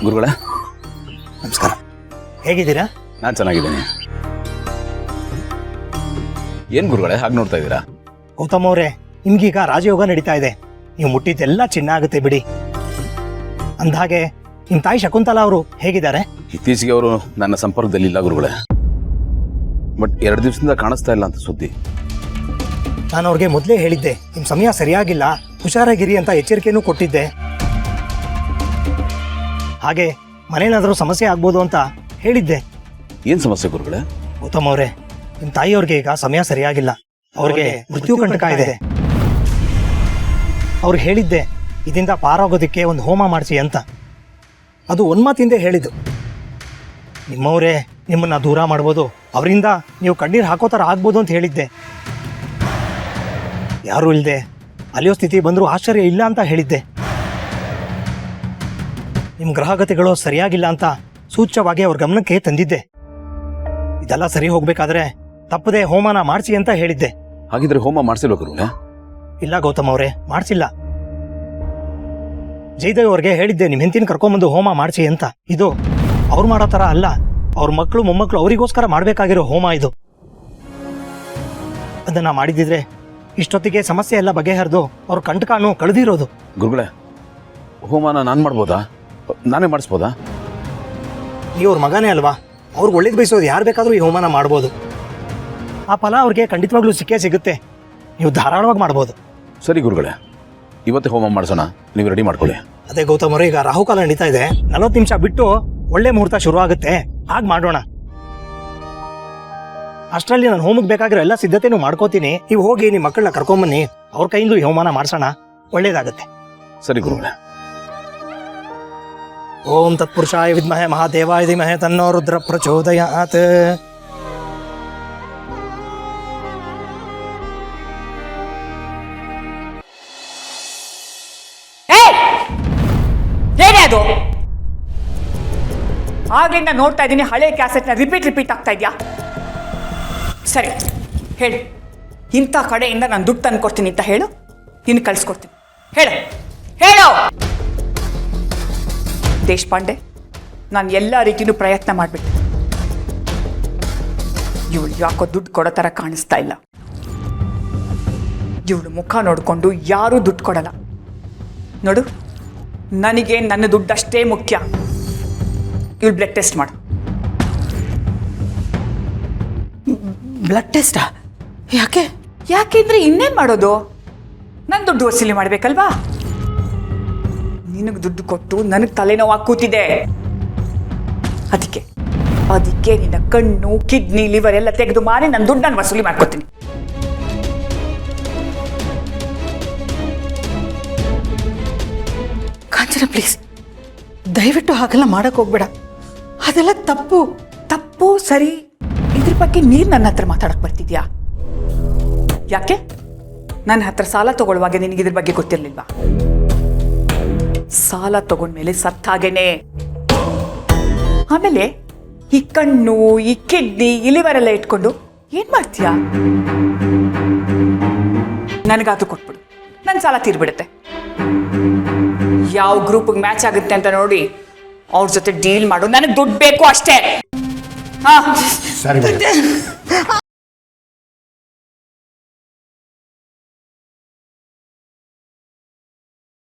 ಗುರುಗಳೇ ನಮಸ್ಕಾರ. ಹೇಗಿದ್ದೀರಾ? ನಾನು ಚೆನ್ನಾಗಿದ್ದೀನಿ. ಏನ್ ಗುರುಗಳೇ ಹಾಗೆ ನೋಡ್ತಾ ಇದ್ದೀರಾ? ಗೌತಮ್ ಅವರೇ, ನಿಮ್ಗೀಗ ರಾಜಯೋಗ ನಡೀತಾ ಇದೆ. ನೀವು ಮುಟ್ಟಿದ್ದೆಲ್ಲ ಚಿನ್ನ ಆಗುತ್ತೆ ಬಿಡಿ. ಅಂದಹಾಗೆ ನಿಮ್ಮ ತಾಯಿ ಶಕುಂತಲಾ ಅವರು ಹೇಗಿದ್ದಾರೆ? ಇತ್ತೀಚೆಗೆ ಅವರು ನನ್ನ ಸಂಪರ್ಕದಲ್ಲಿ ಇಲ್ಲ ಗುರುಗಳೇ. ಬಟ್ 2 ದಿವಸದಿಂದ ಕಾಣಿಸ್ತಾ ಇಲ್ಲ ಅಂತ ಸುದ್ದಿ. ನಾನು ಅವ್ರಿಗೆ ಮೊದಲೇ ಹೇಳಿದ್ದೆ, ನಿಮ್ಮ ಸಮಯ ಸರಿಯಾಗಿಲ್ಲ, ಹುಷಾರಾಗಿರಿ ಅಂತ ಎಚ್ಚರಿಕೆನೂ ಕೊಟ್ಟಿದ್ದೆ. ಹಾಗೆ ಮನೇನಾದರೂ ಸಮಸ್ಯೆ ಆಗ್ಬೋದು ಅಂತ ಹೇಳಿದ್ದೆ. ಏನ್ ಸಮಸ್ಯೆ ಗುರುಗಳೇ? ಗೌತಮ್ ಅವರೇ, ನಿಮ್ಮ ತಾಯಿಯವ್ರಿಗೆ ಈಗ ಸಮಯ ಸರಿಯಾಗಿಲ್ಲ. ಅವ್ರಿಗೆ ಮೃತ್ಯು ಕಂಟಕ ಇದೆ. ಅವ್ರಿಗೆ ಹೇಳಿದ್ದೆ ಇದರಿಂದ ಪಾರಾಗೋದಕ್ಕೆ ಒಂದು ಹೋಮ ಮಾಡಿಸಿ ಅಂತ. ಅದು ಒನ್ಮಾತಿಂದ ಹೇಳಿದ್ದು. ನಿಮ್ಮವರೇ ನಿಮ್ಮನ್ನ ದೂರ ಮಾಡ್ಬೋದು, ಅವರಿಂದ ನೀವು ಕಣ್ಣೀರು ಹಾಕೋ ಥರ ಆಗ್ಬೋದು ಅಂತ ಹೇಳಿದ್ದೆ. ಯಾರೂ ಇಲ್ಲದೆ ಅಲಿಯೋ ಸ್ಥಿತಿ ಬಂದರೂ ಆಶ್ಚರ್ಯ ಇಲ್ಲ ಅಂತ ಹೇಳಿದ್ದೆ. ನಿಮ್ಮ ಗ್ರಹಗತಿಗಳು ಸರಿಯಾಗಿಲ್ಲ ಅಂತ ಸೂಚ್ಯವಾಗಿ ಅವ್ರ ಗಮನಕ್ಕೆ ತಂದಿದ್ದೆ. ಇದೆಲ್ಲ ಸರಿ ಹೋಗ್ಬೇಕಾದ್ರೆ ತಪ್ಪದೆ ಹೋಮನ ಮಾಡಿಸಿ ಅಂತ ಹೇಳಿದ್ದೆ. ಹಾಗಿದ್ರೆ ಹೋಮ ಮಾಡಿಸಿಲ್ವ ಗುರುಗಳೇ? ಇಲ್ಲ ಗೌತಮ್ ಅವರೇ, ಮಾಡಿಸಿಲ್ಲ. ಜಯದೇವ್ ಅವ್ರಿಗೆ ಹೇಳಿದ್ದೆ ನಿಮ್ಮ ಹೆಂಡತಿನ ಕರ್ಕೊಂಬಂದು ಹೋಮ ಮಾಡಿಸಿ ಅಂತ. ಇದು ಅವ್ರು ಮಾಡೋ ಥರ ಅಲ್ಲ, ಅವ್ರ ಮಕ್ಕಳು ಮೊಮ್ಮಕ್ಕಳು ಅವರಿಗೋಸ್ಕರ ಮಾಡಬೇಕಾಗಿರೋ ಹೋಮ ಇದು. ಅದನ್ನ ಮಾಡಿದಿದ್ರೆ ಇಷ್ಟೊತ್ತಿಗೆ ಸಮಸ್ಯೆ ಎಲ್ಲ ಬಗೆಹರಿದು ಅವ್ರ ಕಂಟಕಾನು ಕಳೆದಿರೋದು. ಗುರುಗಳೇ, ಹೋಮನ ನಾನು ಮಾಡ್ಬೋದಾ? ನಾನೇ ಮಾಡಿಸ್ಬೋದಾ? ನೀವು ಅವ್ರ ಮಗನೇ ಅಲ್ವಾ, ಅವ್ರಿಗೆ ಒಳ್ಳೇದು ಬಯಸೋದು ಯಾರು ಬೇಕಾದರೂ ಈ ಹೋಮನ ಮಾಡ್ಬೋದು. ಆ ಫಲ ಅವ್ರಿಗೆ ಖಂಡಿತವಾಗ್ಲೂ ಸಿಕ್ಕೇ ಸಿಗುತ್ತೆ. ನೀವು ಧಾರಾಳವಾಗಿ ಮಾಡ್ಬೋದು. ಸರಿ ಗುರುಗಳೇ, ಇವತ್ತೇ ಹೋಮ ಮಾಡಿಸೋಣ. ನೀವು ರೆಡಿ ಮಾಡ್ಕೊಳ್ಳಿ. ಅದೇ ಗೌತಮ್ ಅವರು, ಈಗ ರಾಹುಕಾಲ ನಡೀತಾ ಇದೆ. 40 ನಿಮಿಷ ಬಿಟ್ಟು ಒಳ್ಳೆ ಮುಹೂರ್ತ ಶುರು ಆಗುತ್ತೆ. ಹಾಗೆ ಮಾಡೋಣ. ಅಷ್ಟರಲ್ಲಿ ನಾನು ಹೋಮಕ್ಕೆ ಬೇಕಾಗಿರೋ ಎಲ್ಲ ಸಿದ್ಧತೆನೂ ಮಾಡ್ಕೋತೀನಿ. ನೀವು ಹೋಗಿ ನಿಮ್ಮ ಮಕ್ಕಳನ್ನ ಕರ್ಕೊಂಬನ್ನಿ, ಅವ್ರ ಕೈಯಿಂದ ಈ ಹೋಮನ ಮಾಡಿಸೋಣ. ಒಳ್ಳೇದಾಗುತ್ತೆ. ಸರಿ ಗುರುಗಳೇ. ಓಂ ತತ್ಪುರುಷಾಯ ವಿದ್ಮಹೇ ಮಹಾದೇವಾಯ ಧೀಮಹಿ ತನ್ನೋ ರುದ್ರ ಪ್ರಚೋದಯಾತ್. ಅದು ಆಗ್ಲಿಂದ ನೋಡ್ತಾ ಇದ್ದೀನಿ, ಹಳೆ ಕ್ಯಾಸೆಟ್ನ ರಿಪೀಟ್ ಆಗ್ತಾ ಇದೆಯಾ? ಸರಿ ಹೇಳು, ಇಂಥ ಕಡೆಯಿಂದ ನಾನು ದುಡ್ಡು ತಂದು ಕೊಡ್ತೀನಿ ಅಂತ ಹೇಳು, ನಿನ್ನ ಕಳಿಸ್ಕೊಡ್ತೀನಿ. ಹೇಳು ಹೇಳು ದೇಶಪಾಂಡೆ, ನಾನು ಎಲ್ಲ ರೀತಿಯೂ ಪ್ರಯತ್ನ ಮಾಡಿಬಿಟ್ಟೆ. ಇವಳು ಯಾಕೋ ದುಡ್ಡು ಕೊಡೋ ಥರ ಕಾಣಿಸ್ತಾ ಇಲ್ಲ. ಇವಳು ಮುಖ ನೋಡಿಕೊಂಡು ಯಾರೂ ದುಡ್ಡು ಕೊಡಲ್ಲ. ನೋಡು, ನನಗೆ ನನ್ನ ದುಡ್ಡಷ್ಟೇ ಮುಖ್ಯ. ಇವಳು ಬ್ಲಡ್ ಟೆಸ್ಟ್ ಮಾಡು. ಬ್ಲಡ್ ಟೆಸ್ಟಾ? ಯಾಕೆ? ಯಾಕೆಂದ್ರೆ ಇನ್ನೇನು ಮಾಡೋದು? ನನ್ನ ದುಡ್ಡು ವಸೂಲಿ ಮಾಡಬೇಕಲ್ವಾ? ನಿನಗೆ ದುಡ್ಡು ಕೊಟ್ಟು ನನಗೆ ತಲೆನೋವಾಗಿ ಕೂತಿದೆ. ಅದಕ್ಕೆ ನಿನ್ನ ಕಣ್ಣು, ಕಿಡ್ನಿ, ಲಿವರ್ ಎಲ್ಲ ತೆಗೆದು ಮಾರಿ ನನ್ನ ದುಡ್ಡು ನಾನು ವಸೂಲಿ ಮಾಡ್ಕೊತೀನಿ. ಕಾಂಚನ ಪ್ಲೀಸ್, ದಯವಿಟ್ಟು ಹಾಗೆಲ್ಲ ಮಾಡಕ್ ಹೋಗ್ಬೇಡ. ಅದೆಲ್ಲ ತಪ್ಪು. ಸರಿ, ಇದ್ರ ಬಗ್ಗೆ ನೀರು ನನ್ನ ಹತ್ರ ಮಾತಾಡಕ್ ಬರ್ತಿದ್ಯಾ? ಯಾಕೆ ನನ್ನ ಹತ್ರ ಸಾಲ ತಗೊಳ್ಳುವಾಗ ನಿನಗೆ ಇದ್ರ ಬಗ್ಗೆ ಗೊತ್ತಿರ್ಲಿಲ್ವಾ? ಸಾಲ ತಗೊಂಡ್ಮೇಲೆ ಸತ್ತಾಗೇನೆ. ಆಮೇಲೆ ಈ ಕಣ್ಣು, ಈ ಕಿಡ್ನಿ, ಈ ಲಿವರ್ ಎಲ್ಲ ಇಟ್ಕೊಂಡು ಏನ್ ಮಾಡ್ತೀಯ? ನನಗಾದ್ರೂ ಕೊಟ್ಬಿಡು, ನನ್ನ ಸಾಲ ತೀರ್ಬಿಡುತ್ತೆ. ಯಾವ ಗ್ರೂಪ್ಗೆ ಮ್ಯಾಚ್ ಆಗುತ್ತೆ ಅಂತ ನೋಡಿ ಅವ್ರ ಜೊತೆ ಡೀಲ್ ಮಾಡು. ನನಗೆ ದುಡ್ಡು ಬೇಕು ಅಷ್ಟೇ. ಸರಿ.